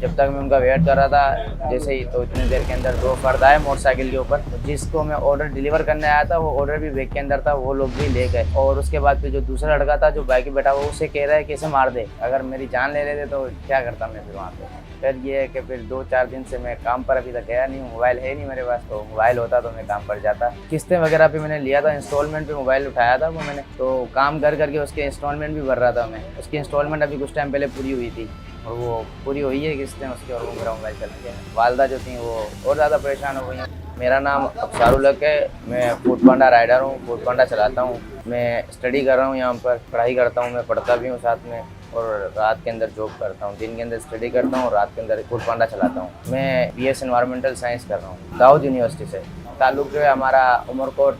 जब तक मैं उनका वेट कर रहा था जैसे ही, तो इतनी देर के अंदर दो फर्द आए मोटरसाइकिल के ऊपर। जिसको मैं ऑर्डर डिलीवर करने आया था वो ऑर्डर भी बैग के अंदर था, वो लोग भी ले गए। और उसके बाद फिर जो दूसरा लड़का था जो बाइक पे बैठा हुआ, उसे कह रहा है कि इसे मार दे। अगर मेरी जान ले लेते तो क्या करता मैं फिर वहाँ पे। फिर ये है कि फिर 2-4 दिन से मैं काम पर अभी तक गया नहीं हूँ। मोबाइल है नहीं मेरे पास, तो मोबाइल होता तो मैं काम पर जाता। किस्तें वगैरह पे मैंने लिया था, इंस्टॉलमेंट पे मोबाइल उठाया था वो मैंने, तो काम कर करके उसके इंस्टॉलमेंट भी भर रहा था मैं। उसकी इंस्टॉलमेंट अभी कुछ टाइम पहले पूरी हुई थी और वो पूरी हुई है किस्तें उसकी, और वो मेरा मोबाइल चला गया। वालदा जो थी वो और ज़्यादा परेशान हो गई हैं। मेरा नाम अफसारुल हक है, मैं फूड पांडा राइडर हूँ, फूड पांडा चलाता हूँ। मैं स्टडी कर रहा हूँ यहाँ पर, पढ़ाई करता हूँ, मैं पढ़ता भी हूँ साथ में, और रात के अंदर जॉब करता हूँ। दिन के अंदर स्टडी करता हूँ और रात के अंदर फूड पांडा चलाता हूँ। मैं BS एनवायरमेंटल साइंस कर रहा हूँ दाऊद यूनिवर्सिटी से। ताल्लुक जो है हमारा उमरकोट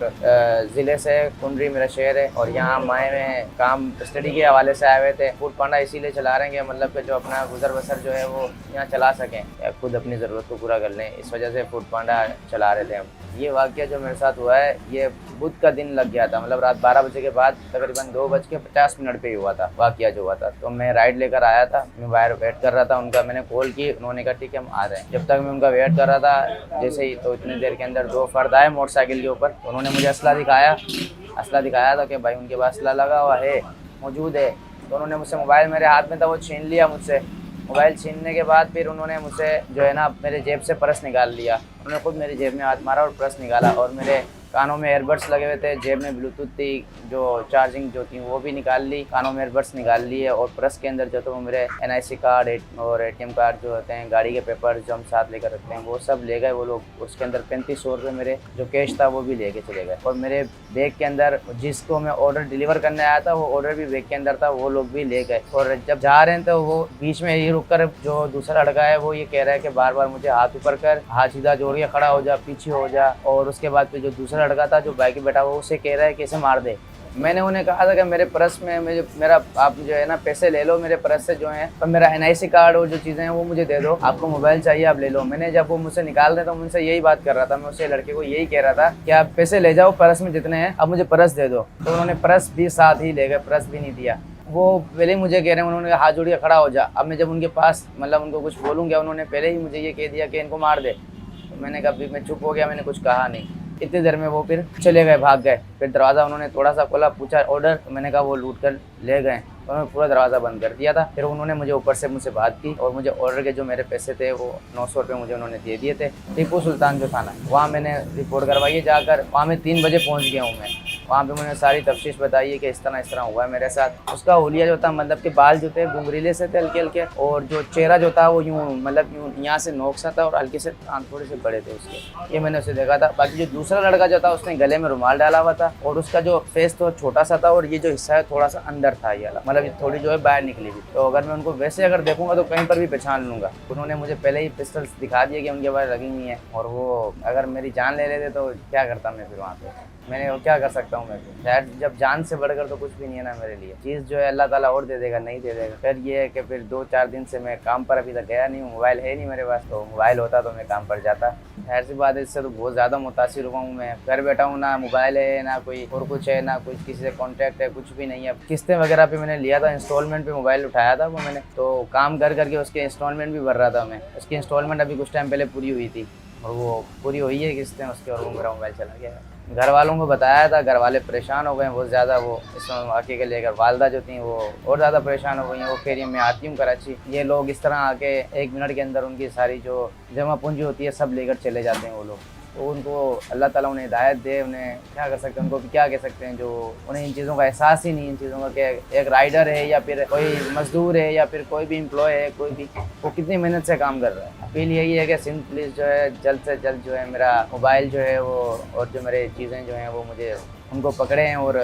ज़िले से, कुंडरी मेरा शहर है। और यहाँ माए में काम स्टडी के हवाले से आए हुए थे। फूड पांडा इसीलिए चला रहे हैं कि मतलब कि जो अपना गुजर बसर जो है वो यहाँ चला सकें, खुद अपनी ज़रूरत को पूरा कर लें। इस वजह से फूड पांडा चला रहे थे हम। ये वाक़या जो मेरे साथ हुआ है ये बुध का दिन लग गया था, मतलब रात 12 बजे के बाद तकरीबन 2:50 पे ही हुआ था वाक़या जो हुआ था। तो मैं राइड लेकर आया था, मैं बाहर वेट कर रहा था उनका। मैंने कॉल की, उन्होंने कहा ठीक है हम आ रहे हैं। जब तक मैं उनका वेट कर रहा था जैसे ही, तो इतनी देर के अंदर दो फर्द आए मोटरसाइकिल के ऊपर। उन्होंने मुझे असला दिखाया था कि भाई उनके पास असला लगा हुआ है, मौजूद है। तो उन्होंने मुझसे मोबाइल मेरे हाथ में था वो छीन लिया मुझसे। मोबाइल छीनने के बाद फिर उन्होंने मुझसे जो है ना मेरे जेब से पर्स निकाल लिया। उन्होंने खुद मेरी जेब में हाथ मारा और पर्स निकाला, और मेरे कानों में एयरबड्स लगे हुए थे, जेब में ब्लूटूथ थी, जो चार्जिंग जो थी वो भी निकाल ली, कानों में एयरबड्स निकाल लिए। और पर्स के अंदर जो तो वो मेरे NIC कार्ड और ATM कार्ड जो होते हैं, गाड़ी के पेपर जो हम साथ लेकर रखते हैं, वो सब ले गए वो लोग। उसके अंदर 3500 रुपये मेरे जो कैश था वो भी लेके चले गए। और मेरे बैग के अंदर जिसको मैं ऑर्डर डिलीवर करने आया था वो ऑर्डर भी बैग के अंदर था, वो लोग भी ले गए। और जब जा रहे हैं तो वो बीच में ही रुक कर जो दूसरा लड़का है वो ये कह रहा है कि बार बार मुझे हाथ ऊपर कर, हाथ सीधा जोड़ के खड़ा हो जा, पीछे हो जा। और उसके बाद फिर जो दूसरा लड़का था जो बाइक पे बैठा हुआ, उसे कह रहा है कि इसे मार दे। मैंने उन्हें कहा था कि मेरे पर्स में मेरा आप जो है ना पैसे ले लो मेरे पर्स से जो है, और मेरा NIC कार्ड और जो चीज़ें हैं वो मुझे दे दो। आपको मोबाइल चाहिए आप ले लो। मैंने जब वो मुझसे निकाल रहे तो उनसे यही बात कर रहा था, मैं उसे लड़के को यही कह रहा था कि आप पैसे ले जाओ पर्स में जितने हैं, अब मुझे पर्स दे दो। तो उन्होंने पर्स भी साथ ही ले गए, पर्स भी नहीं दिया। वो पहले ही मुझे कह रहे हैं, उन्होंने हाथ जोड़ के खड़ा हो जा। अब मैं जब उनके पास मतलब उनको कुछ बोलूँगा, उन्होंने पहले ही मुझे ये कह दिया कि इनको मार दे। तो मैंने कहा, मैं चुप हो गया, मैंने कुछ कहा नहीं। इतनी देर में वो फिर चले गए, भाग गए। फिर दरवाज़ा उन्होंने थोड़ा सा खोला, पूछा ऑर्डर, तो मैंने कहा वो लूट कर ले गए। तो उन्होंने पूरा दरवाज़ा बंद कर दिया था। फिर उन्होंने मुझे ऊपर से मुझसे बात की और मुझे ऑर्डर के जो मेरे पैसे थे वो 900 रुपये मुझे उन्होंने दे दिए थे। टीपू सुल्तान जो थाना, वहाँ मैंने रिपोर्ट करवाई है जाकर। वहाँ मैं 3 बजे पहुँच गया हूँ मैं। वहाँ पे मैंने सारी तफ्तीश बताई है कि इस तरह हुआ है मेरे साथ। उसका हुलिया जो था, मतलब कि बाल जो थे घुंघरीले से थे हल्के हल्के, और जो चेहरा जो था वो यूँ मतलब यूँ यहाँ से नोक सा था, और हल्के से कान थोड़े से बड़े थे उसके। ये मैंने उसे देखा था। बाकी जो दूसरा लड़का जो था उसने गले में रुमाल डाला हुआ था, और उसका जो फेस तो छोटा सा था, और ये जो हिस्सा है थोड़ा सा अंदर था, ये वाला मतलब थोड़ी जो है बाहर निकली हुई। तो अगर मैं उनको वैसे अगर देखूंगा तो कहीं पर भी पहचान लूँगा। उन्होंने मुझे पहले ही पिस्टल दिखा दिया कि उनके पास लगी हुई है, और वो अगर मेरी जान ले लेते तो क्या करता मैं फिर वहाँ पे। मैंने वो क्या कर सकता हूँ मैं फिर, शायद जब जान से बढ़कर तो कुछ भी नहीं है ना मेरे लिए। चीज़ जो है अल्लाह ताला और दे देगा, नहीं दे देगा। फिर ये है कि फिर 2-4 दिन से मैं काम पर अभी तक गया नहीं हूँ। मोबाइल है नहीं मेरे पास, तो मोबाइल होता तो मैं काम पर जाता। खैर सी बात है, इससे तो बहुत ज़्यादा मुतासिर हुआ हूँ मैं। घर बैठा हूँ, ना मोबाइल है, ना कोई और कुछ है, ना कुछ किसी से कॉन्टैक्ट है, कुछ भी नहीं है। किस्तें वगैरह पे मैंने लिया था, इंस्टॉलमेंट पे मोबाइल उठाया था वो मैंने, तो काम कर करके उसके इंस्टॉलमेंट भी भर रहा था मैं। उसकी इंस्टॉलमेंट अभी कुछ टाइम पहले पूरी हुई थी, और वो पूरी हुई है किस्तें उसके, और वो मेरा मोबाइल चला गया है। घर वालों को बताया था, घर वाले परेशान हो गए बहुत ज़्यादा। वो इस वाक़े के लेकर वालदा जो थी वो और ज़्यादा परेशान हो गई हैं। वो कह रही है मैं आती हूँ कराची, ये लोग इस तरह आके 1 मिनट के अंदर उनकी सारी जो जमा पूंजी होती है सब लेकर चले जाते हैं वो लोग। तो उनको अल्लाह ताला उन्हें हिदायत दे, उन्हें क्या कर सकते हैं, उनको क्या कह सकते हैं, जो उन्हें इन चीज़ों का एहसास ही नहीं, इन चीज़ों का कि एक राइडर है या फिर कोई मज़दूर है या फिर कोई भी एम्प्लॉय है, कोई भी, वो कितनी मेहनत से काम कर रहा है। अपील यही है कि सिंध पुलिस जो है जल्द से जल्द जो है मेरा मोबाइल जो है वो और जो मेरे चीज़ें जो हैं वो मुझे उनको पकड़ें, और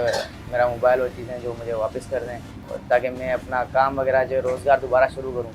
मेरा मोबाइल और चीज़ें जो मुझे वापस कर दें, और ताकि मैं अपना काम वगैरह जो रोज़गार दोबारा शुरू करूँ।